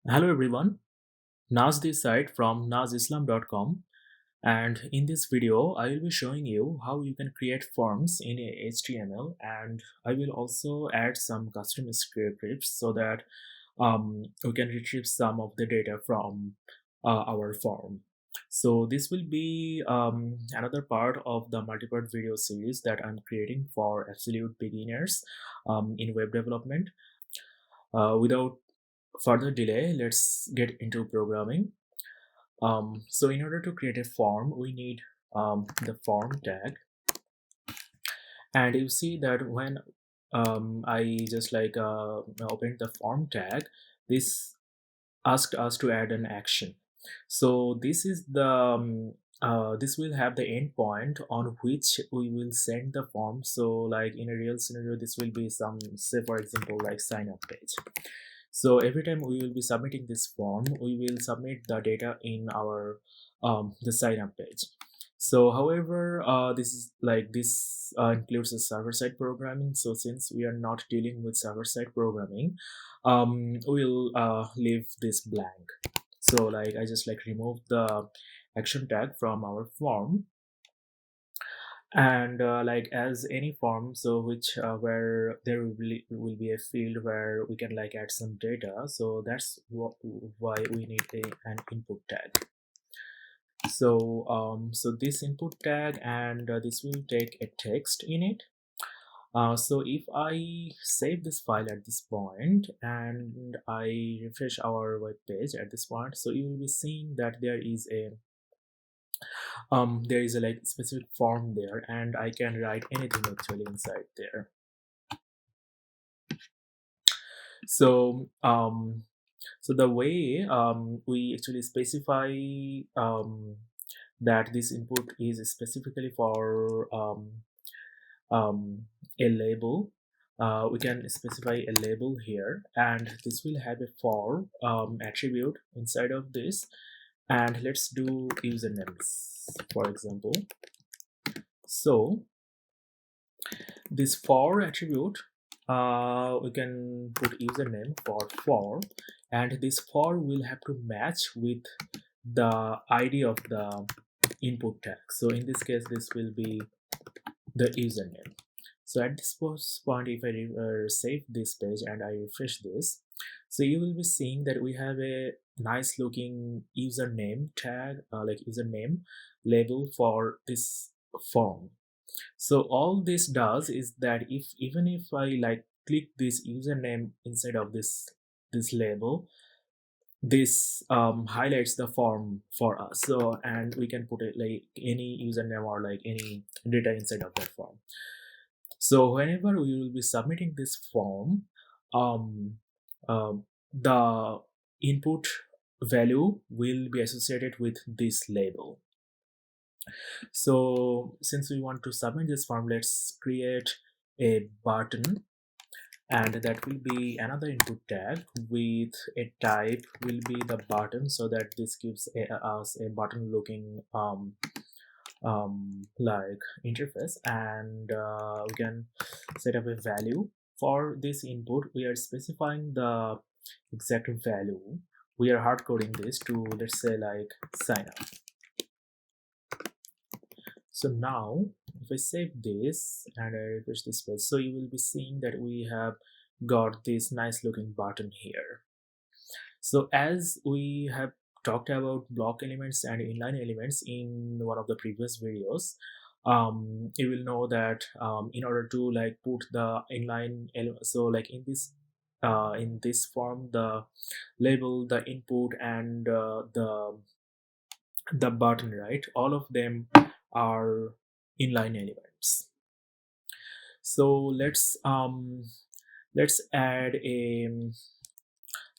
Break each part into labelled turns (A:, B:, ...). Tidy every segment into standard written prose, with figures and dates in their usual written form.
A: Hello everyone, Naz this side from nazislam.com, and in this video I will be showing you how you can create forms in HTML, and I will also add some custom scripts so that we can retrieve some of the data from our form. So this will be another part of the multi-part video series that I'm creating for absolute beginners in web development. Without further delay, let's get into programming. So in order to create a form, we need the form tag, and you see that when I just opened the form tag, this asked us to add an action. So this is the this will have the endpoint on which we will send the form. So like in a real scenario, this will be some, say for example, like sign up page. So every time we will be submitting this form, we will submit the data in our the sign up page. So however, this includes the server-side programming. So since we are not dealing with server-side programming, we'll leave this blank. So like I just like remove the action tag from our form, and like as any form, so which where there will be a field where we can like add some data. So that's why we need an input tag. So this input tag, and this will take a text in it. So if I save this file at this point and I refresh our web page at this point, so you will be seeing that there is a like specific form there, and I can write anything actually inside there. So so the way we actually specify that this input is specifically for a label. We can specify a label here, and this will have a for attribute inside of this. And let's do usernames, for example. So this for attribute, we can put username for, and this for will have to match with the ID of the input tag. So in this case, this will be the username. So at this point, if I save this page and I refresh this, so you will be seeing that we have a nice looking username tag, like username label for this form. So all this does is that even if I like click this username inside of this label, this highlights the form for us. So and we can put it like any username or like any data inside of that form. So whenever we will be submitting this form, um, the input value will be associated with this label. So since we want to submit this form, let's create a button, and that will be another input tag with a type will be the button, so that this gives us a button looking like interface. And we can set up a value for this input. We are specifying the exact value. We are hard coding this to, let's say, like sign up. So now if I save this and I refresh this page, so you will be seeing that we have got this nice looking button here. So as we have talked about block elements and inline elements in one of the previous videos, you will know that in order to like put the inline element, so like in this form, the label, the input, and the button, right, all of them are inline elements. So let's add a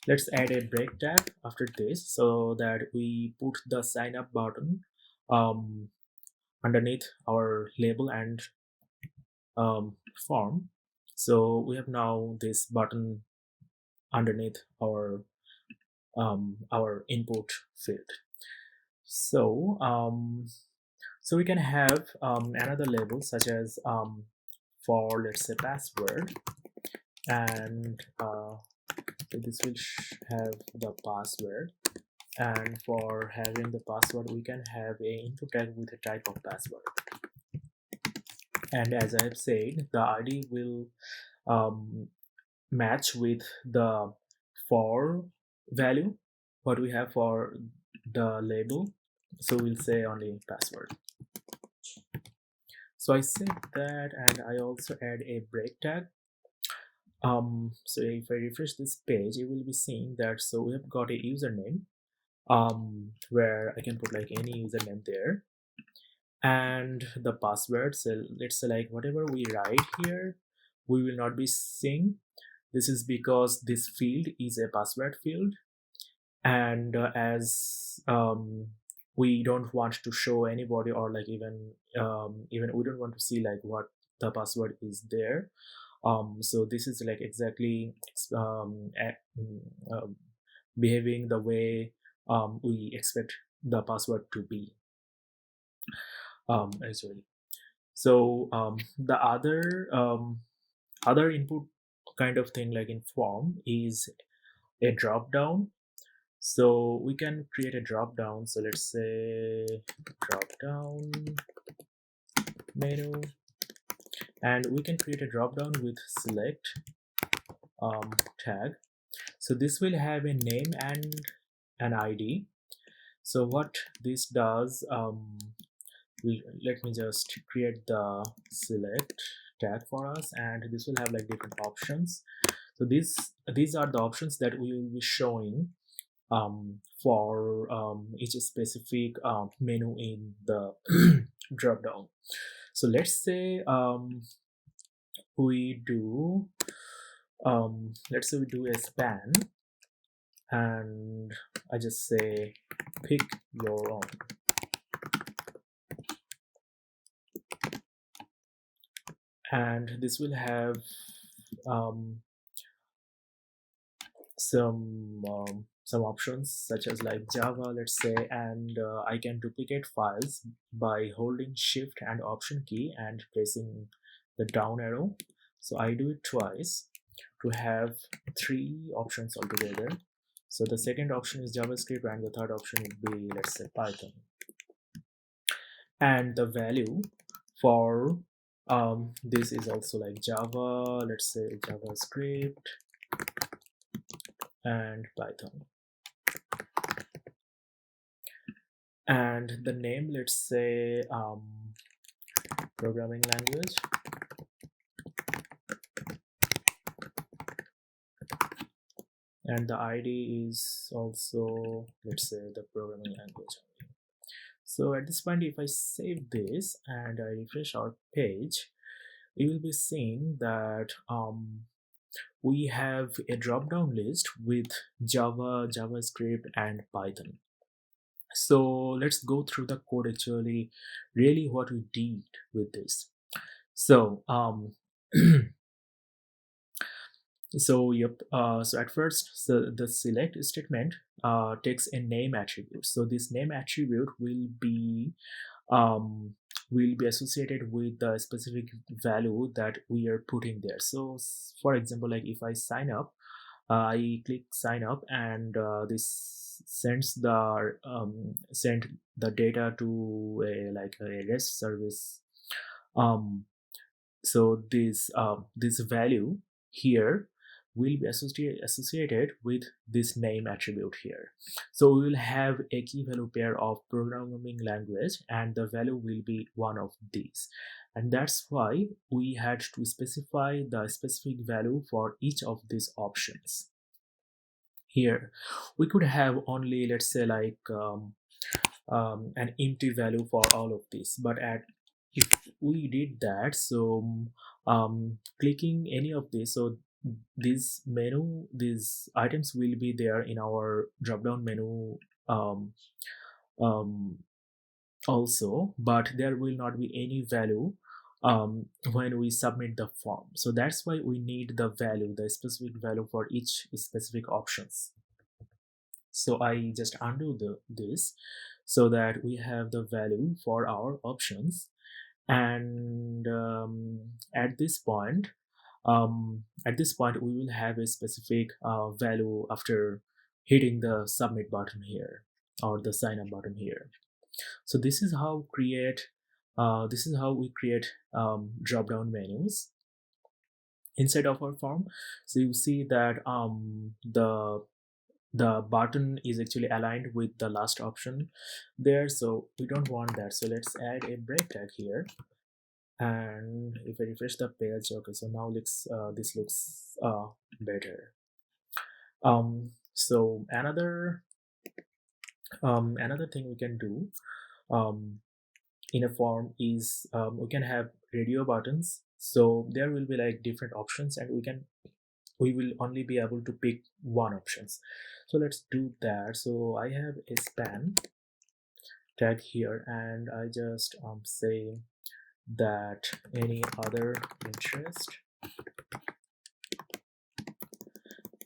A: let's add a break tag after this, so that we put the sign up button um, underneath our label and form. So we have now this button underneath our input field. So so we can have another label such as for, let's say, password, and So this will have the password, and for having the password we can have a input tag with a type of password. And as I have said, the ID will match with the for value what we have for the label, so we'll say only password. So I save that, and I also add a break tag. So if I refresh this page, you will be seeing that so we have got a username where I can put like any username there, and the password. So let's say like whatever we write here we will not be seeing. This is because this field is a password field, and as we don't want to show anybody, or like even we don't want to see like what the password is there. So this is like exactly behaving the way we expect the password to be actually. So the other input kind of thing like in form is a drop down. So we can create a drop down. So let's say drop down menu, and we can create a drop down with select tag. So this will have a name and an ID. So what this does, let me just create the select tag for us, and this will have like different options. So these are the options that we will be showing for each specific menu in the drop down. So let's say we do a span, and I just say pick your own. And this will have some options such as like Java, let's say, and I can duplicate files by holding shift and option key and pressing the down arrow. So I do it twice to have 3 options altogether. So the second option is JavaScript, and the third option would be, let's say, Python. And the value for this is also like Java, let's say JavaScript and Python. And the name, let's say programming language, and the ID is also, let's say, the programming language. So at this point, if I save this and I refresh our page, you will be seeing that we have a drop-down list with Java, JavaScript, and Python. So let's go through the code actually, really what we did with this. So so at first, so the select statement takes a name attribute. So this name attribute will be associated with the specific value that we are putting there. So for example, like if I sign up, I click sign up, and this sends the send the data to a REST service. So this value here will be associated with this name attribute here. So we will have a key value pair of programming language, and the value will be one of these. And that's why we had to specify the specific value for each of these options. Here we could have only, let's say, like an empty value for all of this, but if we did that, so clicking any of this, so these items will be there in our drop down menu um, also, but there will not be any value when we submit the form. So that's why we need the value, the specific value for each specific options. So I just undo this so that we have the value for our options. And at this point, At this point we will have a specific value after hitting the submit button here or the sign up button here. So this is how we create drop down menus inside of our form. So you see that the button is actually aligned with the last option there, so we don't want that. So let's add a break tag here, and if I refresh the page, okay, so now this looks better. So another thing we can do in a form is we can have radio buttons. So there will be like different options, and we will only be able to pick one options. So let's do that. So I have a span tag here, and I just say that any other interest.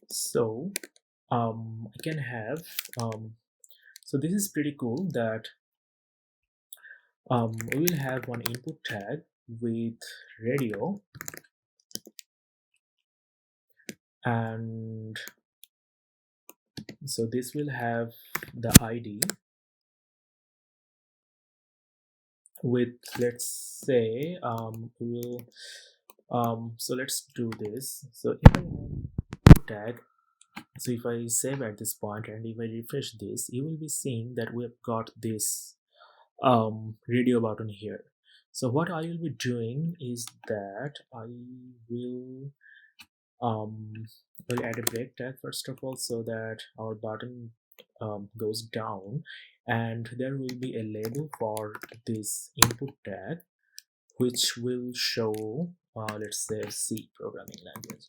A: So I can have so this is pretty cool that we will have one input tag with radio, and so this will have the ID with, let's say, we will so let's do this. So if I have tag, so if I save at this point and if I refresh this, you will be seeing that we have got this radio button here. So what I will be doing is that I will add a break tag first of all, so that our button goes down, and there will be a label for this input tag which will show let's say C programming language.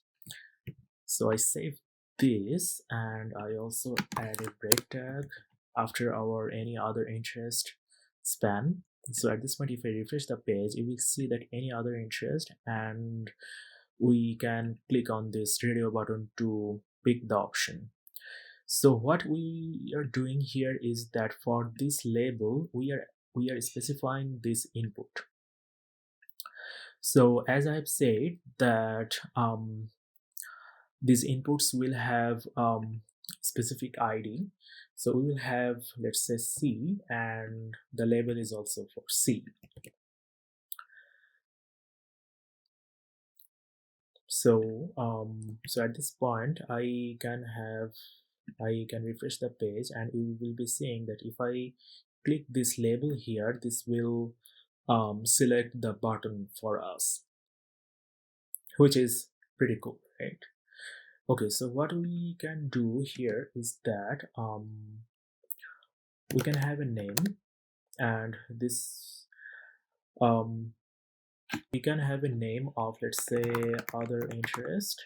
A: So I save this, and I also add a break tag after our any other interest span. So at this point, if I refresh the page, you will see that any other interest, and we can click on this radio button to pick the option. So what we are doing here is that for this label, we are specifying this input. So as I have said that these inputs will have specific ID. So we will have, let's say, C, and the label is also for C. So so at this point I can refresh the page, and we will be seeing that if I click this label here, this will select the button for us, which is pretty cool, right? Okay, so what we can do here is that we can have a name, and this we can have a name of, let's say, other interest,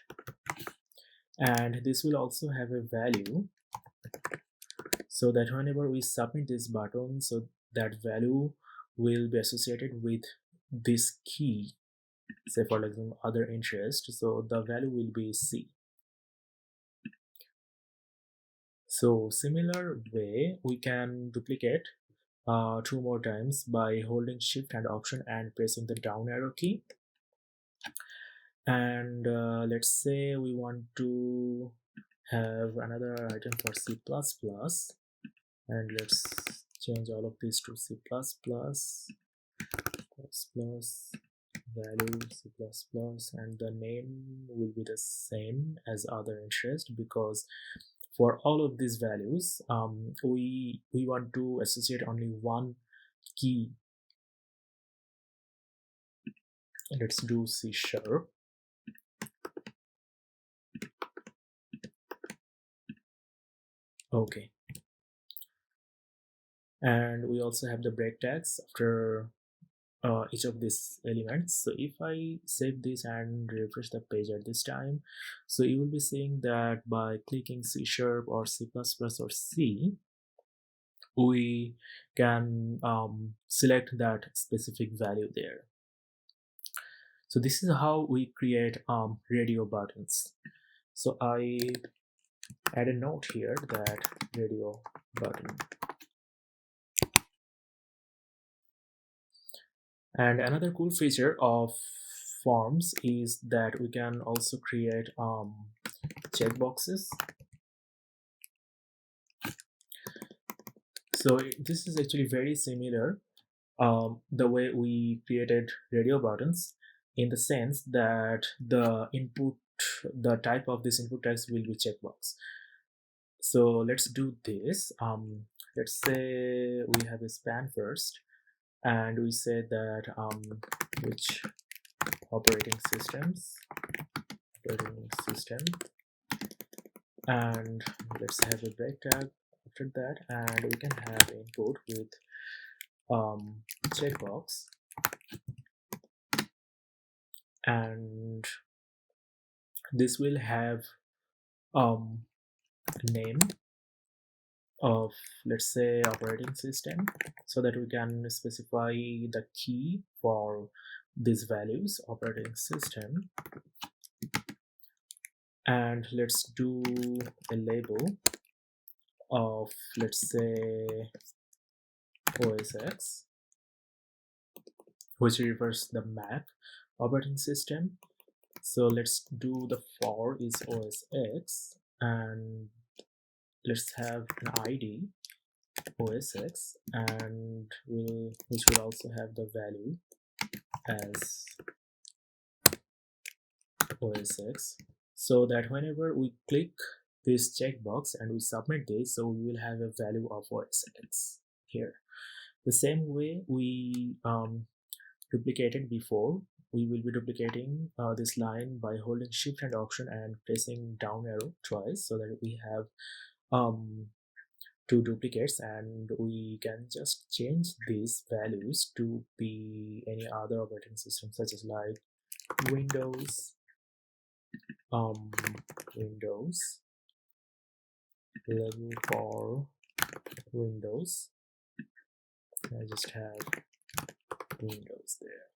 A: and this will also have a value, so that whenever we submit this button, so that value will be associated with this key, say for example other interest, so the value will be C. So similar way we can duplicate two more times by holding shift and option and pressing the down arrow key. And let's say we want to have another item for C++, and let's change all of these to C++, value C++, and the name will be the same as other interest, because for all of these values we want to associate only one key. Let's do C#. Okay, and we also have the break tags after each of these elements. So if I save this and refresh the page at this time, so you will be seeing that by clicking C# or C++ or C, we can select that specific value there. So this is how we create radio buttons. So I add a note here that radio button. And another cool feature of forms is that we can also create checkboxes. So this is actually very similar the way we created radio buttons, in the sense that the type of this input text will be checkbox. So let's do this. Let's say we have a span first, and we say that which operating system, and let's have a break tag after that, and we can have input with checkbox, and this will have name of, let's say, operating system, so that we can specify the key for these values, operating system. And let's do a label of, let's say, OS X, which refers the Mac operating system. So let's do the for is OS X, and let's have an ID OS X, and which will also have the value as OS X, so that whenever we click this checkbox and we submit this, so we will have a value of OS X here. The same way we duplicated before, we will be duplicating this line by holding Shift and Option and pressing down arrow twice, so that we have two duplicates, and we can just change these values to be any other operating system, such as like Windows, Windows, level for Windows. I just have Windows there.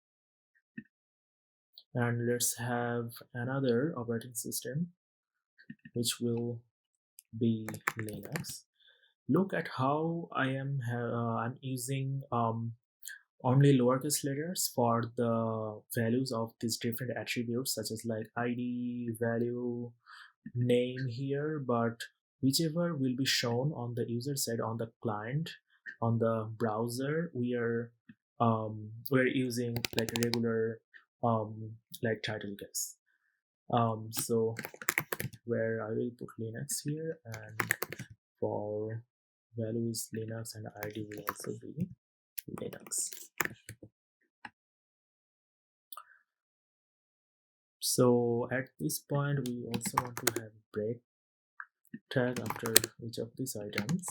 A: And let's have another operating system, which will be Linux. Look at how I'm using only lowercase letters for the values of these different attributes, such as like ID, value, name here, but whichever will be shown on the user side, on the client, on the browser, we're using like a regular like title case. So where I will put Linux here, and for value is Linux, and ID will also be Linux. So at this point, we also want to have break tag after each of these items.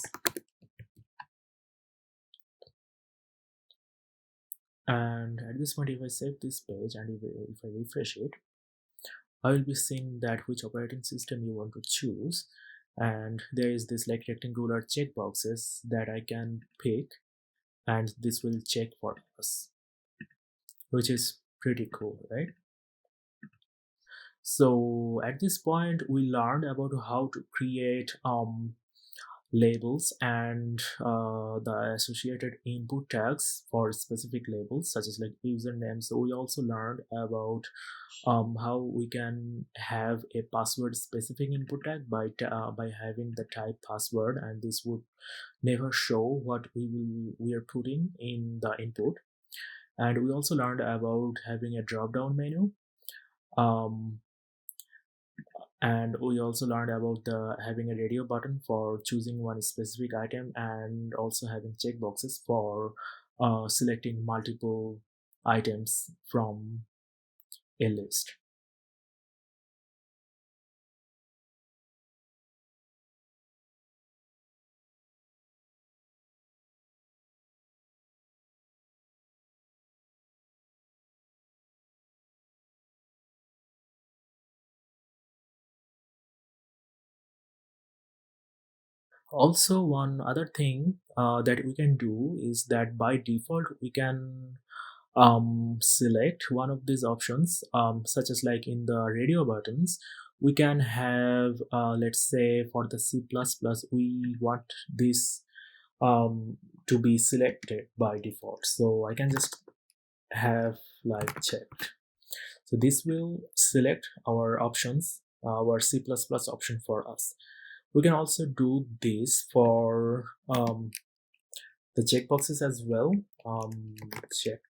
A: And at this point, if I save this page and if I refresh it, I will be seeing that which operating system you want to choose, and there is this like rectangular checkboxes that I can pick, and this will check for us, which is pretty cool, right? So at this point, we learned about how to create labels and the associated input tags for specific labels, such as like username. So we also learned about how we can have a password specific input tag by having the type password, and this would never show what we are putting in the input. And we also learned about having a drop down menu, and we also learned about having a radio button for choosing one specific item, and also having checkboxes for selecting multiple items from a list. Also, one other thing that we can do is that by default we can select one of these options, such as like in the radio buttons we can have let's say for the C++ we want this to be selected by default, so I can just have like checked. So this will select our options, our C++ option for us. We can also do this for the checkboxes as well. Checked.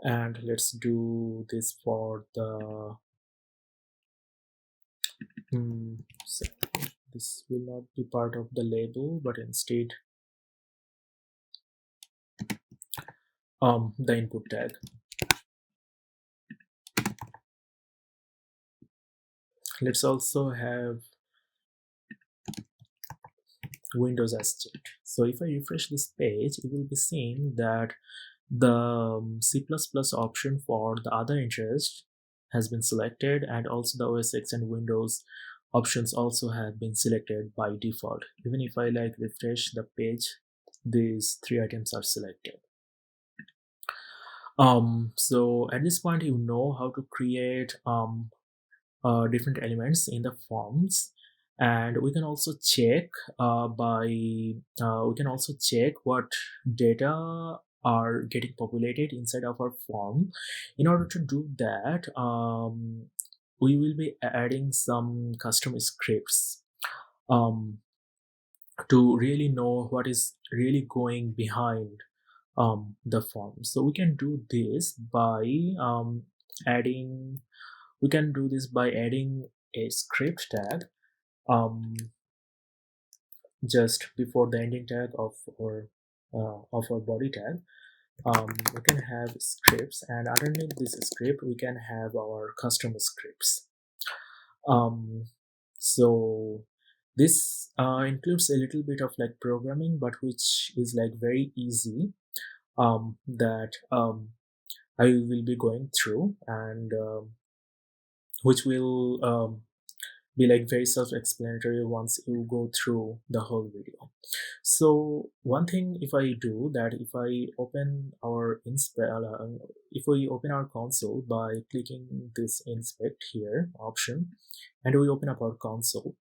A: And let's do this for the so this will not be part of the label, but instead the input tag. Let's also have Windows as checked. So if I refresh this page, it will be seen that the C++ option for the other interest has been selected, and also the OS X and Windows options also have been selected by default. Even if I like refresh the page, these three items are selected. So at this point, you know how to create different elements in the forms, and we can also check what data are getting populated inside of our form. In order to do that, we will be adding some custom scripts um, to really know what is really going behind the form. So we can do this by adding a script tag just before the ending tag of our body tag. We can have scripts, and underneath this script we can have our custom scripts. So this includes a little bit of like programming, but which is like very easy, that I will be going through, and which will be like very self-explanatory once you go through the whole video. So one thing, if I do that, if I open our if we open our console by clicking this inspect here option, and we open up our console,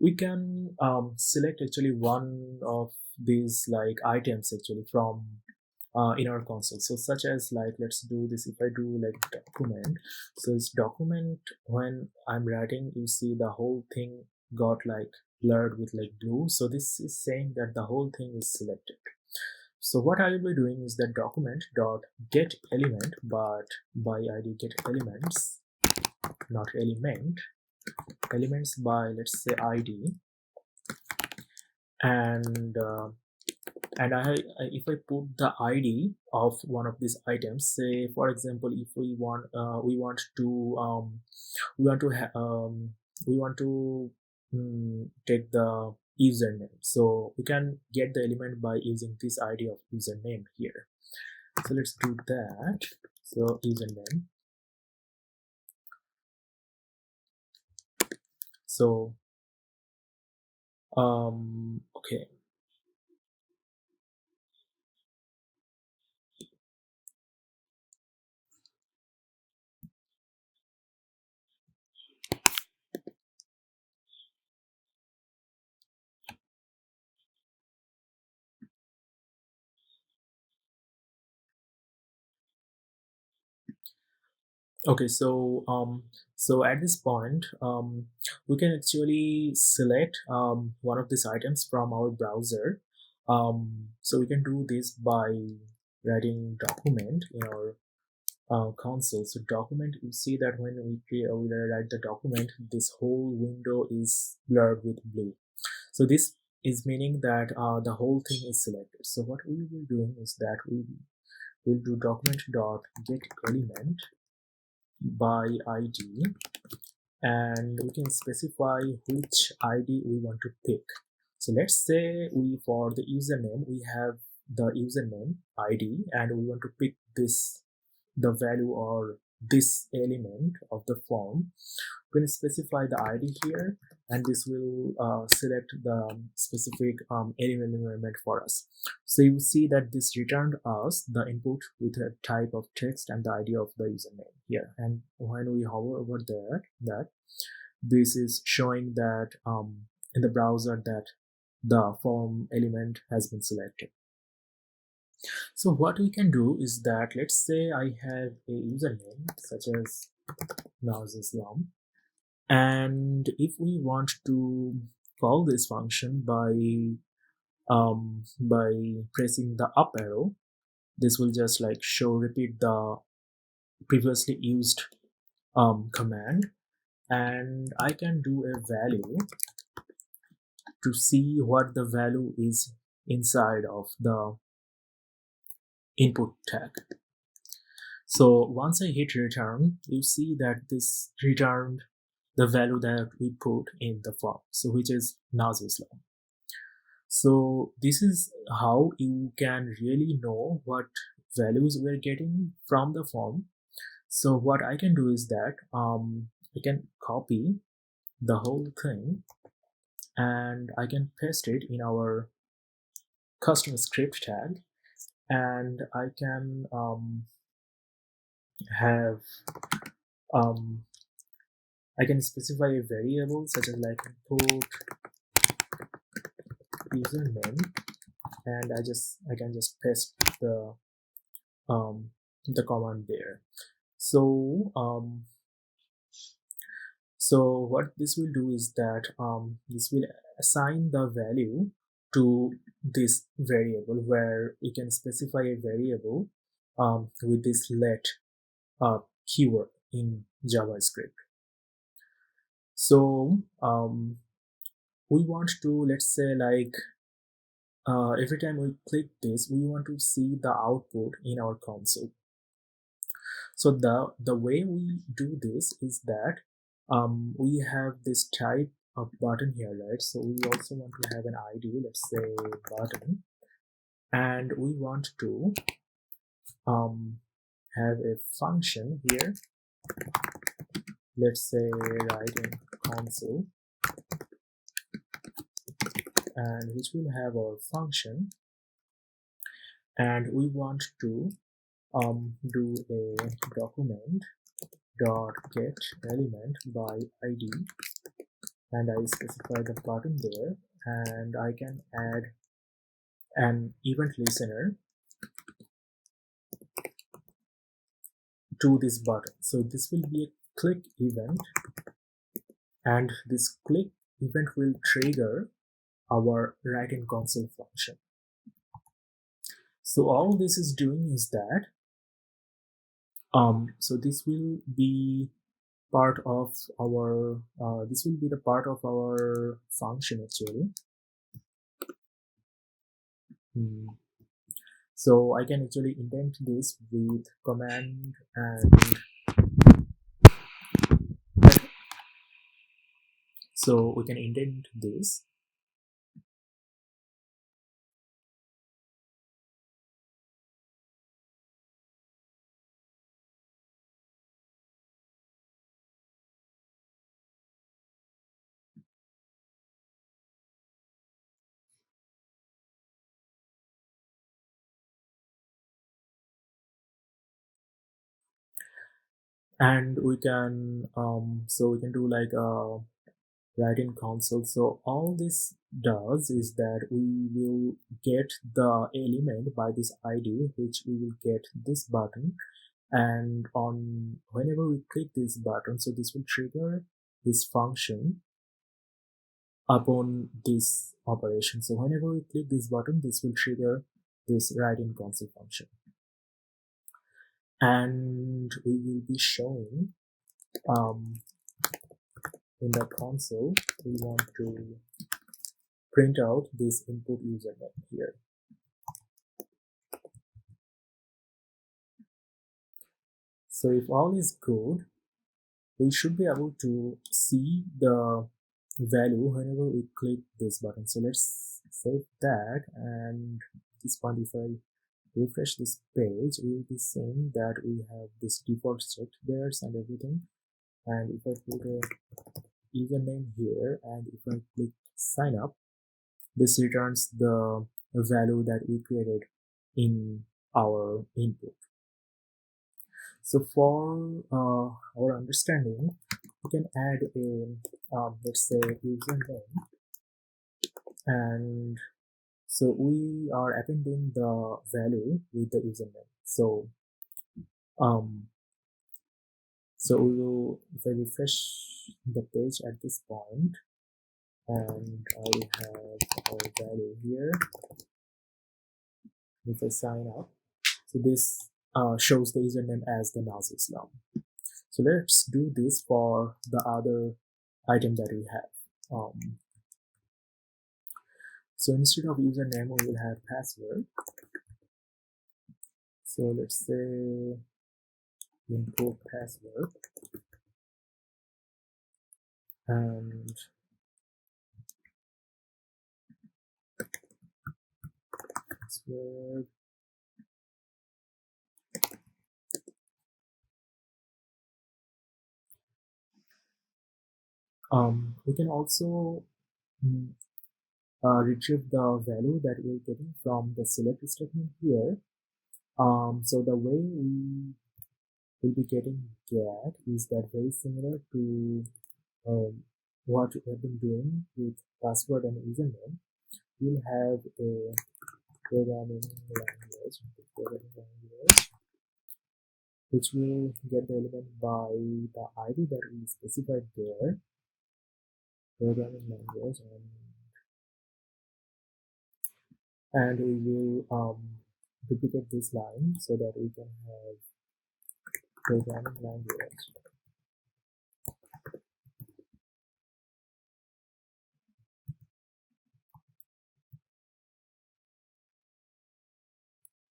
A: we can select actually one of these like items actually from in our console. So such as like, let's do this. If I do like document, so it's document, when I'm writing, you see the whole thing got like blurred with like blue. So this is saying that the whole thing is selected. So what I will be doing is that document dot get element, but by id get elements, not element, elements by, let's say, id, and if I put the ID of one of these items, say for example, if we want take the username, so we can get the element by using this ID of username here. So let's do that. So username. So okay. Okay, so at this point, we can actually select one of these items from our browser. So we can do this by writing document in our console. So document, you see that when we write the document, this whole window is blurred with blue. So this is meaning that the whole thing is selected. So what we will be doing is that we will do document dot get element by id, and we can specify which id we want to pick. So let's say for the username, we have the username id, and we want to pick the value or this element of the form. We can specify the id here, and this will select the specific element for us. So you see that this returned us the input with a type of text and the id of the username here. And when we hover over there, that this is showing that in the browser that the form element has been selected. So what we can do is that, let's say I have a username such as Islam, and if we want to call this function by pressing the up arrow, this will just like repeat the previously used command, and I can do a value to see what the value is inside of the input tag. So once I hit return, you see that this returned the value that we put in the form, so which is Islam. So this is how you can really know what values we're getting from the form. So what I can do is that I can copy the whole thing and I can paste it in our custom script tag, and I can have I can specify a variable such as like input username, and I can just paste um, the command there. So so what this will do is that this will assign the value to this variable, where we can specify a variable with this let keyword in JavaScript. So we want to, let's say like every time we click this, we want to see the output in our console. So the way we do this is that we have this type of button here, right? So we also want to have an ID, let's say button, and we want to have a function here, let's say write in console, and which will have our function, and we want to do a document dot get element by ID, and I specify the button there, and I can add an event listener to this button. So this will be a click event, and this click event will trigger our write in console function. So all this is doing is that so this will be part of our this will be the part of our function actually. So I can actually indent this with command, and so we can indent this, and we can so we can do like write in console. So all this does is that we will get the element by this ID, which we will get this button, and on whenever we click this button, so this will trigger this function upon this operation. So whenever we click this button, this will trigger this write in console function, and we will be showing in the console, we want to print out this input username here. So if all is good, we should be able to see the value whenever we click this button. So let's save that, and at this point, if I refresh this page, we will be seeing that we have this default checked there and everything. And if I put a username here, and if I click sign up, this returns the value that we created in our input. So for our understanding, we can add a let's say username, and So we are appending the value with the username. Um, so we will, if I refresh the page at this point, and I will have our value here. If I sign up, so this shows the username as the Naz Islam. So let's do this for the other item that we have. So instead of username, we will have password. So let's say input password, and password. We can also retrieve the value that we're getting from the select statement here. So the way we will be getting get is that very similar to what we have been doing with password and username. We'll have a programming language, which will get the element by the ID that we specified there, programming language, and we will duplicate this line so that we can have programming language.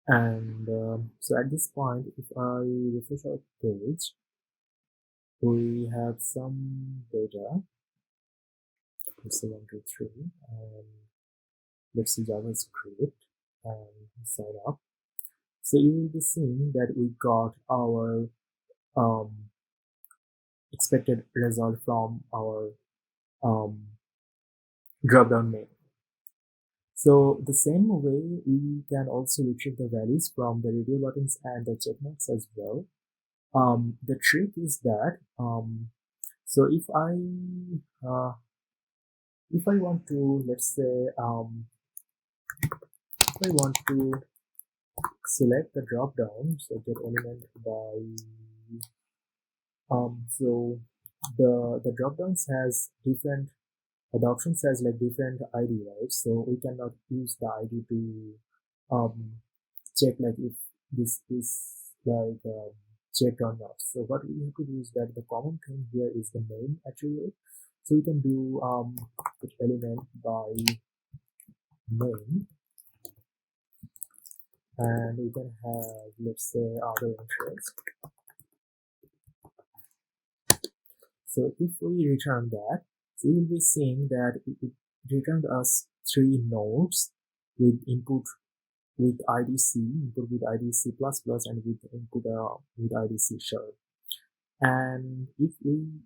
A: And so at this point, if I refresh our page, we have some data. Let's say 1, 2, 3, and let's see JavaScript and sign up. So you will be seeing that we got our expected result from our drop-down menu. So the same way we can also retrieve the values from the radio buttons and the checkmarks as well. The trick is that so if I want to, let's say if I want to select the drop down, so get element by so the drop downs has different, the options has like different ID, right? So we cannot use the ID to check like if this is like checked or not. So what we have to do is that the common thing here is the name attribute. So we can do put element by name, and we can have, let's say, other interest. So if we return that, so you will be seeing that it returned us 3 nodes with input with IDC, input with IDC++, and with input with IDC sharp. And if we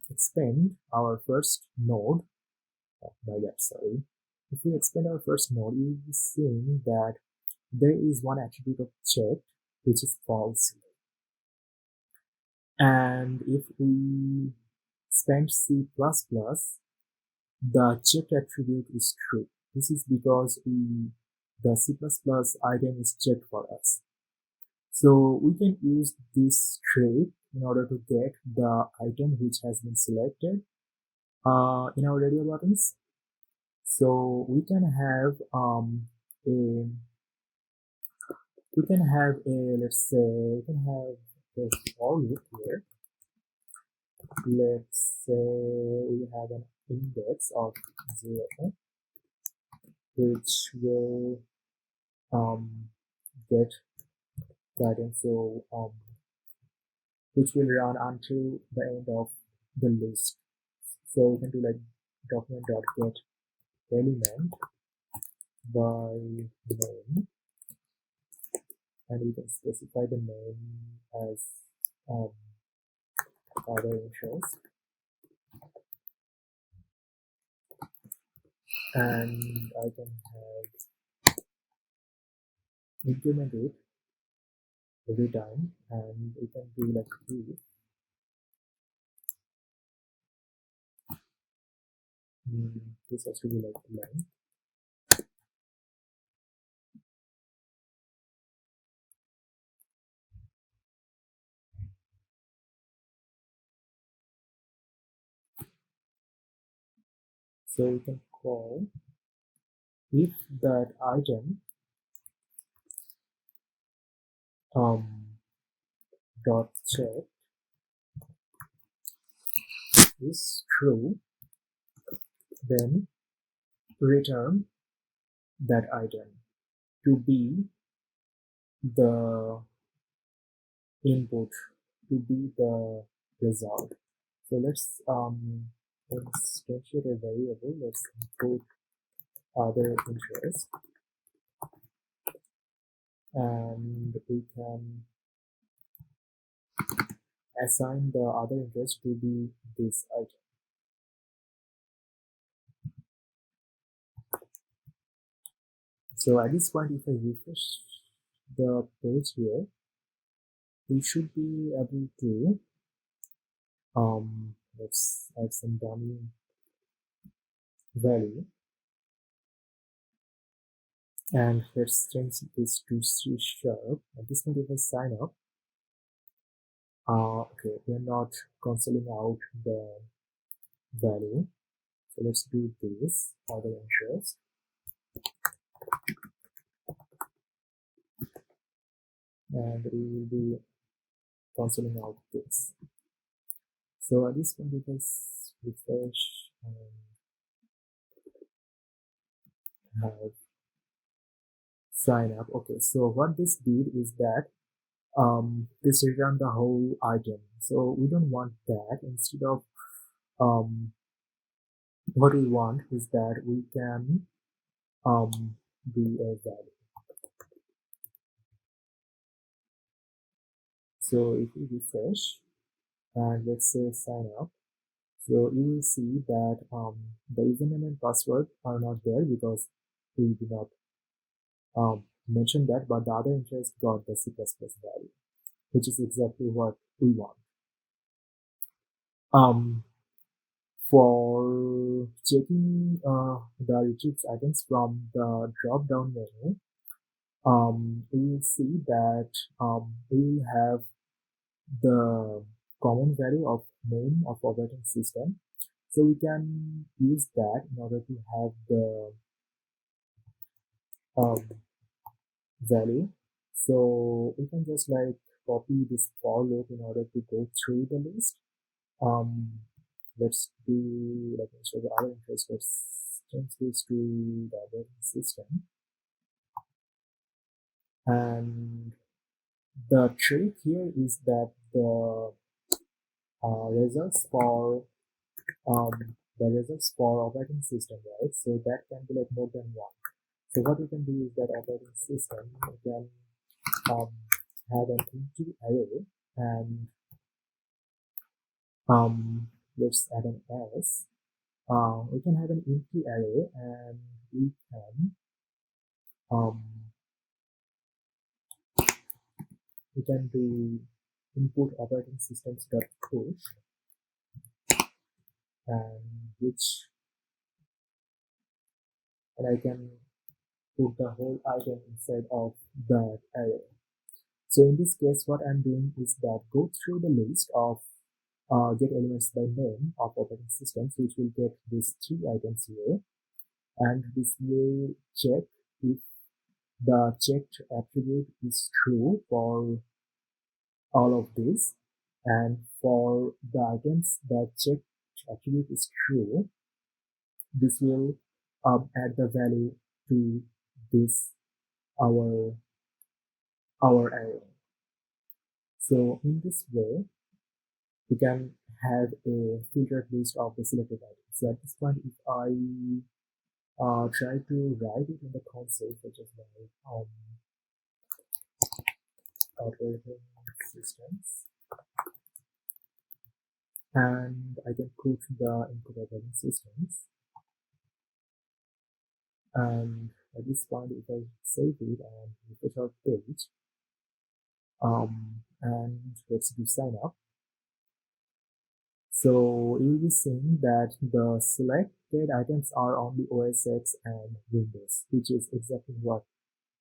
A: expand our first node, by that, sorry, if we expand our first node, you will be seeing that there is one attribute of checked, which is false. And if we expand C++, the checked attribute is true. This is because the C++ item is checked for us. So we can use this trait in order to get the item which has been selected in our radio buttons. So we can have let's say we can have a for loop here. Let's say we have an index of 0, which will get the item, so which will run until the end of the list. So we can do like document.get element by name, and we can specify the name as other interest, and I can have increment it every time, and we can do like if this has to be like length, So we can call if that item dot check is true, then return that item to be the input, to be the result. So let's instantiate a variable. Let's input other interest, and we can assign the other interest to be this item. So at this point, if I refresh the page here, we should be able to let's add some dummy value, and let's change this to C#. At this point, if I sign up, okay, we're not canceling out the value. So let's do this other interest, and we will be canceling out this. So at this point, if I refresh and have sign up, okay, so what this did is that this returned the whole item. So we don't want that. Instead of what we want is that we can do a value. So if we refresh and let's say sign up, so you will see that the username and password are not there because we did not mention that, but the other interest got the C++ value, which is exactly what we want. For checking the retrieved items from the drop down menu, we will see that we will have the common value of name of operating system. So we can use that in order to have the value. So we can just like copy this for loop in order to go through the list. Let's do, let me show the other interest. Let's change this to the operating system. And the trick here is that the results for operating system, right? So that can be like more than one. So what we can do is that operating system can have an empty array, and let's add an else. We can have an empty array, and we can do input operating systems dot push, and I can put the whole item inside of that array. So in this case, what I'm doing is that go through the list of get elements by name of operating systems, which will get these three items here, and this will check if the checked attribute is true for all of this, and for the items that checked attribute is true, this will add the value to this our array. So in this way, we can have a filtered list of the selected items. So at this point, if I try to write it in the console, such as my operating systems, and I can put the input operating systems, and at this point, if I save it and refresh our page, and let's do sign up. So you'll be seeing that the selected items are only OS X and Windows, which is exactly what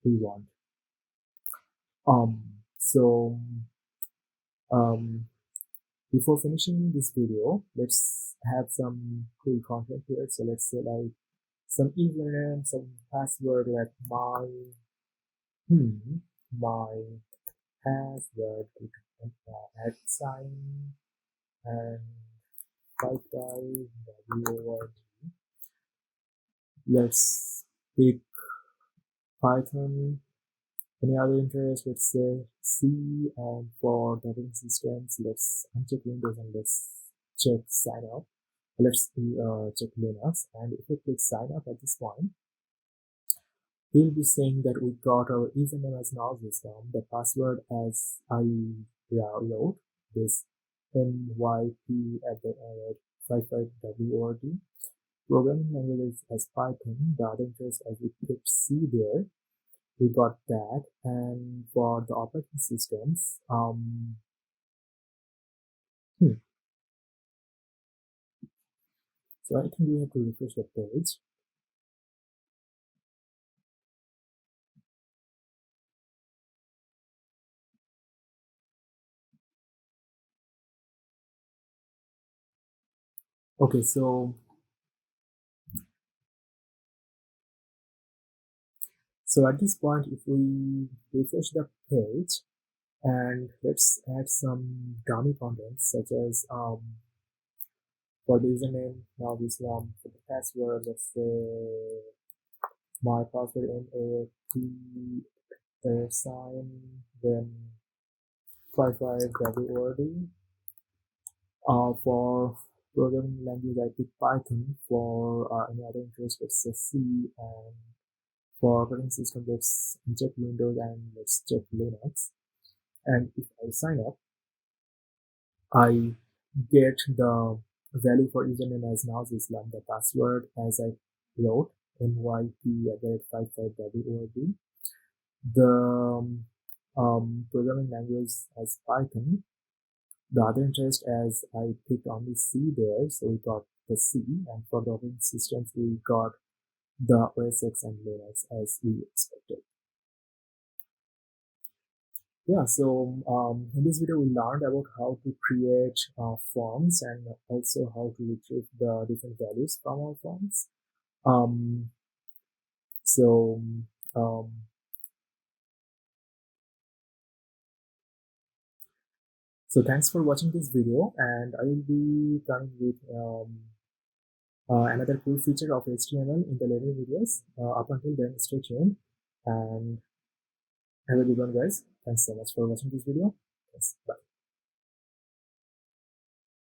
A: we want. So Before finishing this video, let's have some cool content here. So let's say like some username, some password like my password, at sign and 55 Let's pick Python. Any other interest? Let's say C, and for the operating systems, let's uncheck Windows and let's check sign up. Let's check Linux, and if we click sign up at this point, we'll be saying that we got our username as system, the password as I wrote, this myp at the 55word, programming languages as Python, the other interest as we put C there, we got that. And for the operating systems, so I think we have to refresh the page. Okay, so at this point, if we refresh the page and let's add some dummy contents such as for the username, now this one, for the password, let's say my password MAP sign, then 55word. For programming language, I pick Python. For any other interest, let's say C, and for operating system, let's check Windows and let's check Linux. And if I sign up, I get the value for username as Islam, the password as I wrote, myp@55word, the programming language as Python, the other interest as I picked only C there, so we got the C, and for the operating systems we got the OS X and Linux as we expected. Yeah, so in this video we learned about how to create forms and also how to retrieve the different values from our forms. So thanks for watching this video, and I will be coming with another cool feature of HTML in the later videos. Up until then, stay tuned and have a good one, guys. Thanks so much for watching this video. Yes, bye.